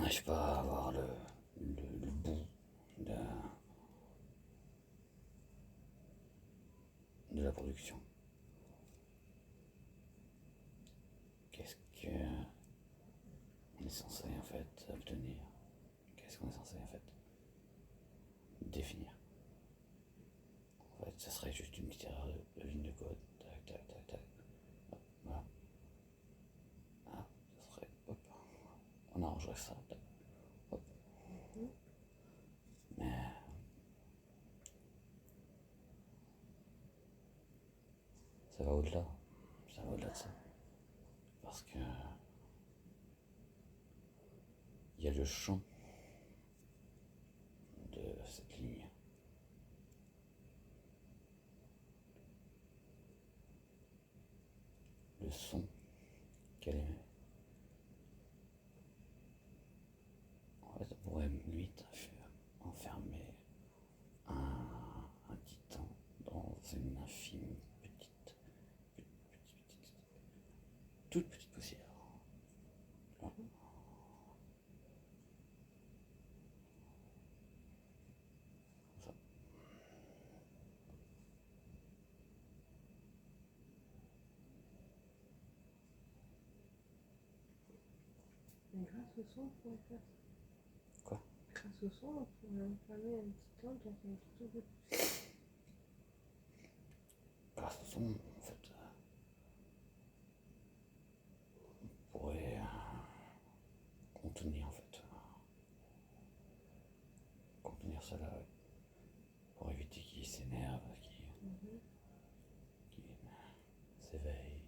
n'arrive pas à avoir le bout de, de la production. Qu'est-ce qu'on est censé en fait obtenir? Qu'est-ce qu'on est censé en fait définir? En fait, ça serait juste une petite erreur de ligne de code. Tac, tac, tac, tac. Hop, voilà. Ah, ça serait. Hop. On arrangerait ça. Tac. Hop. Mais ça va au-delà. Ça va au-delà de ça. Parce que il y a le champ de cette ligne. Le son qu'elle émet. En fait, on pourrait limite enfermer un titan dans une infime toute petite poussière. Là. Ça. Mais grâce au son, on pourrait faire ça. Quoi? Grâce au son, on pourrait enfermer un titan dans un tout bout de poussière. Grâce au son, en fait, on pourrait contenir en fait. Contenir cela pour éviter qu'il s'énerve, qu'il s'éveille,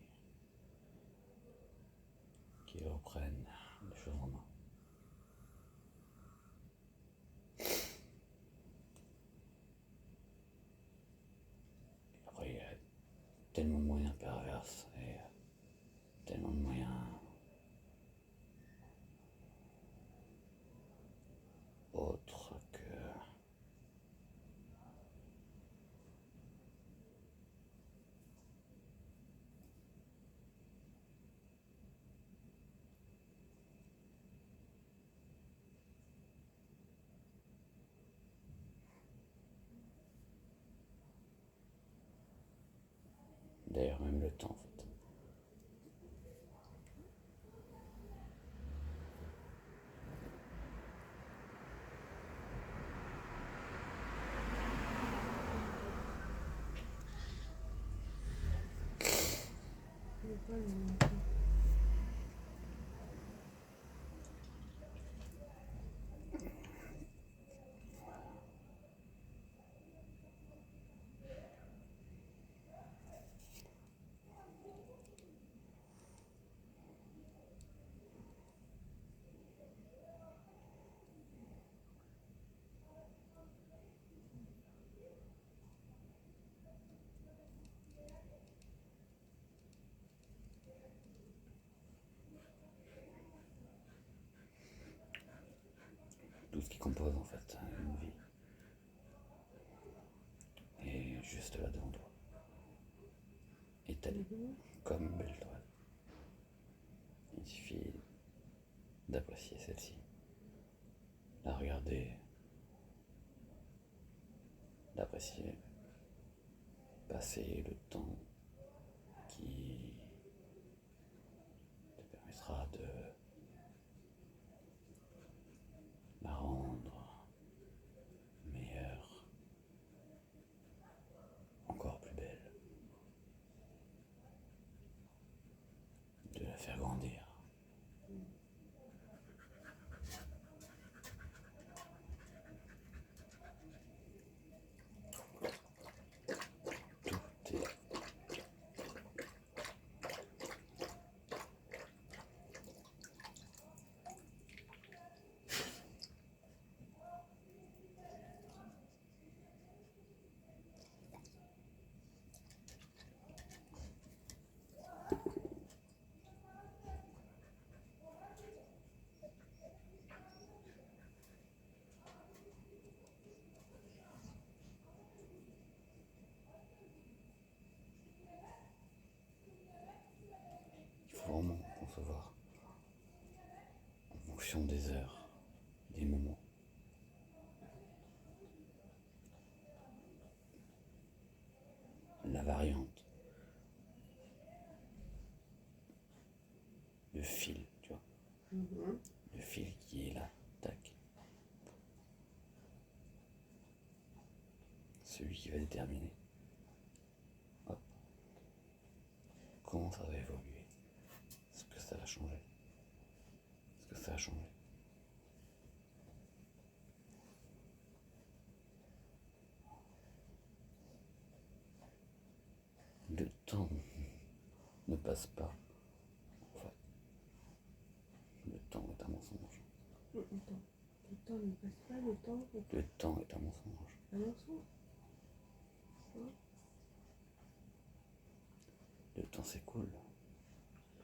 qu'il reprenne les choses en main. Après, il y a tellement de moyens pervers et tellement de moyens autres que d'ailleurs même le temps en fait. Mais pas le même temps. Tout ce qui compose en fait une vie est juste là devant toi. Étalé comme une belle toile. Il suffit d'apprécier celle-ci, la regarder, d'apprécier, passer le temps qui te permettra de la rendre meilleure, encore plus belle, de la faire grandir. Tout est il faut vraiment concevoir en fonction des heures des moments. La variante, le fil, tu vois, le fil qui est là, tac. Celui qui va déterminer, hop, comment ça va évoluer, ce que ça va changer, ce que ça a changé. Le temps ne passe pas, en fait. Le temps est un mensonge. Attends. Le temps ne passe pas, le temps. Le temps est un mensonge. Un mensonge. Le temps s'écoule.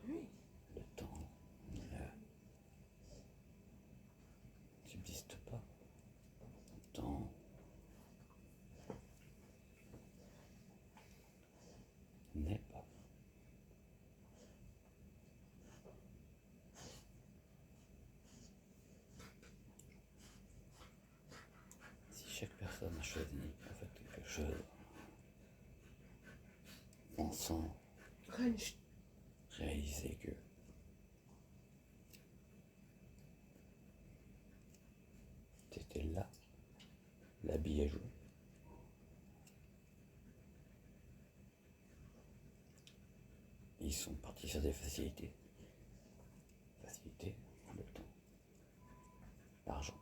Oui. Le temps ne subsiste pas. Le temps n'est pas. Si chaque personne a choisi en fait quelque chose, pensant Crunch. réaliser que t'étais là, la bille à jouer, ils sont partis sur des facilités. Facilité, le temps, l'argent,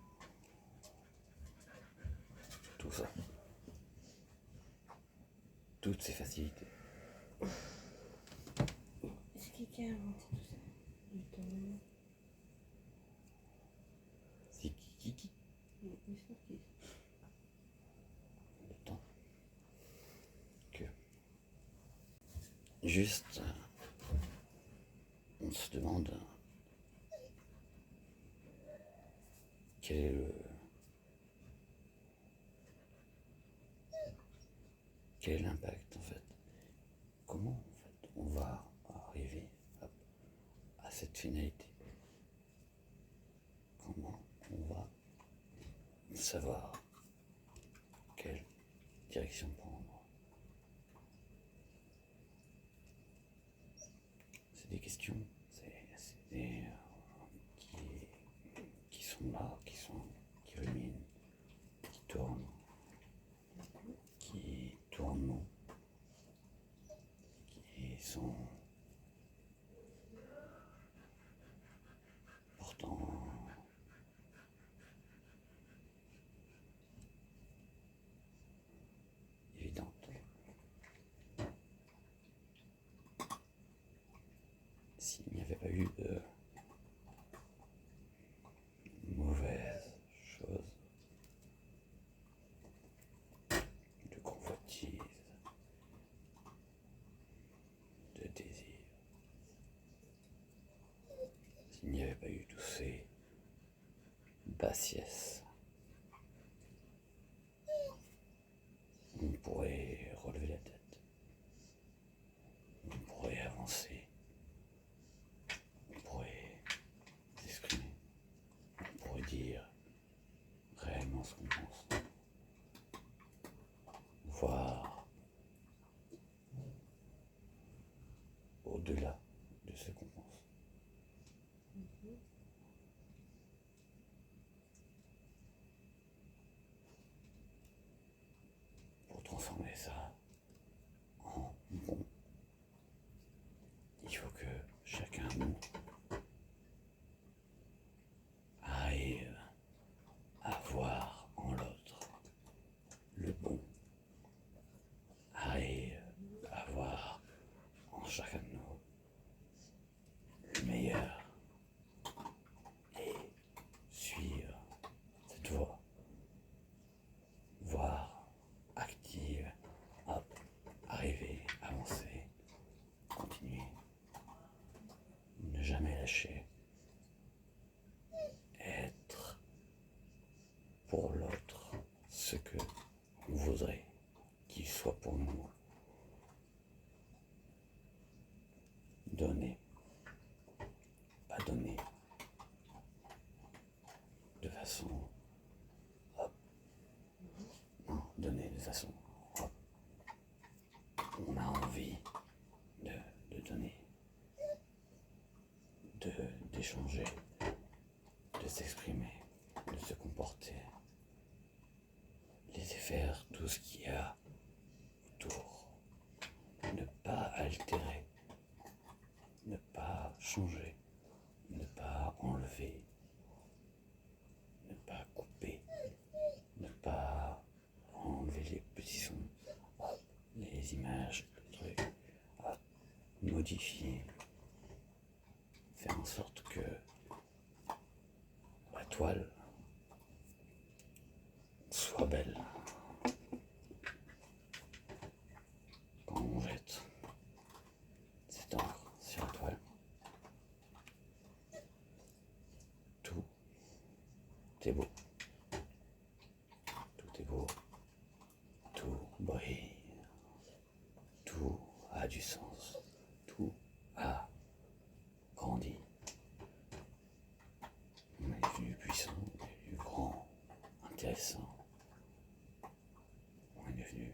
tout ça. Toutes ces facilités. C'est qui a inventé tout ça? Le temps. C'est qui Mais c'est qui? le temps. Que juste, on se demande quel est quel est l'impact en fait. Comment en fait on va arriver à cette finalité. Comment on va savoir quelle direction prendre. C'est des questions, c'est des qui sont là, qui ruminent, qui tournent, qui sont pourtant évidentes. S'il n'y avait pas eu de mauvaises choses, de convoitise, de désir, s'il n'y avait pas eu tous ces bassiesses, on pourrait relever la tête, on pourrait avancer, on pourrait s'exprimer, on pourrait dire réellement ce qu'on pense, voir au-delà de ce qu'on pense. Pour transformer ça en bon, il faut que chacun de nous arrive à voir en l'autre le bon, arrive à voir en chacun de nous le meilleur et suivre cette voie, voire active, hop, arriver, avancer, continuer, ne jamais lâcher, être pour l'autre ce que on voudrait qu'il soit pour nous, donner, pas donner, de façon, hop, non, donner de façon, hop, on a envie de donner, d'échanger, de s'exprimer, de se comporter, laisser faire tout ce qu'il y a autour, ne pas altérer, ne pas changer, ne pas enlever, ne pas couper, ne pas enlever les petits sons, les images, les trucs, modifier, faire en sorte que la toile soit belle quand on jette cette encre sur la toile. Tout est beau, tout est beau, tout brille, tout a du sens, tout a grandi. On est devenu puissant, on est devenu grand, intéressant, on est devenu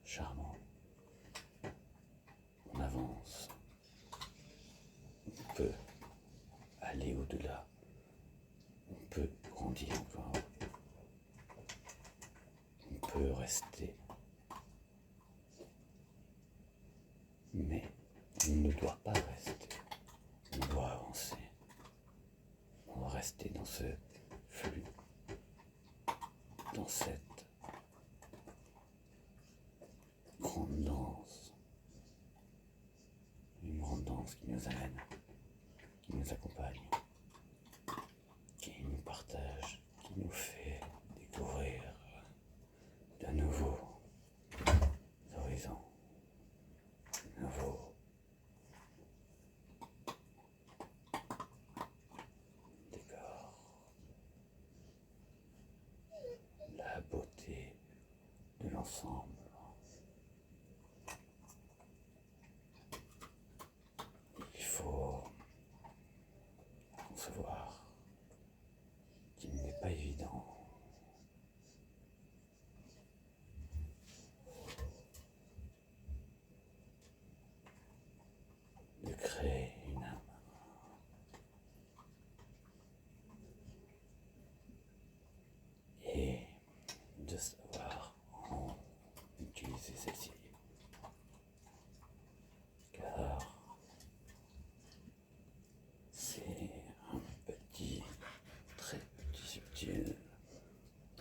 charmant. On avance, on peut aller au-delà, on peut grandir encore, on peut rester, mais on ne doit pas rester, on doit avancer, on doit rester dans ce flux, dans cette grande danse, une grande danse qui nous amène, qui nous accompagne, qui nous partage, qui nous fait découvrir de nouveaux horizons, de nouveaux décors, la beauté de l'ensemble. Il faut concevoir qu'il n'est pas évident de créer une âme et de savoir en utiliser celle-ci, car c'est un petit, très petit, subtil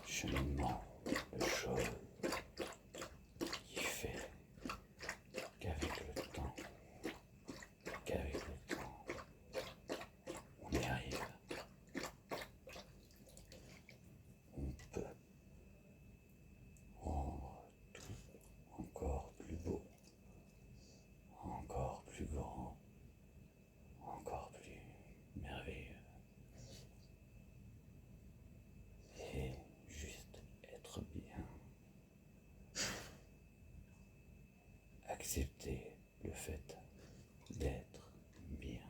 cheminement de choses qui fait qu'avec le temps, on y arrive. On peut rendre tout encore plus beau, encore plus grand, encore plus merveilleux. Et juste être bien. Accepter le fait d'être bien.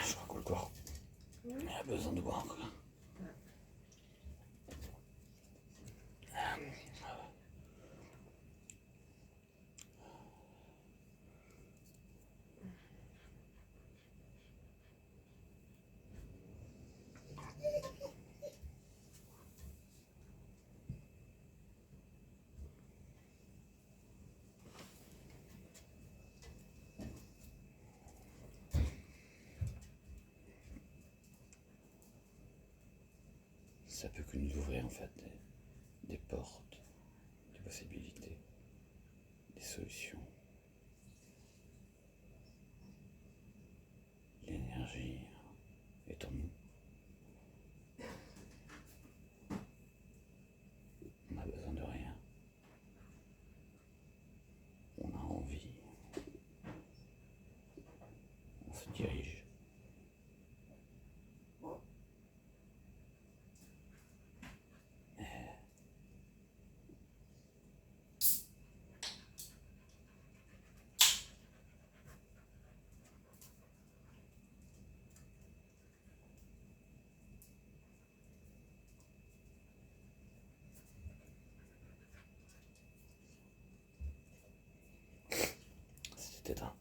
Je crois que le corps a besoin de boire. Ça peut que nous ouvrir en fait des portes, des possibilités, des solutions. L'énergie est en nous. On n'a besoin de rien. On a envie. On se dirige. éteint.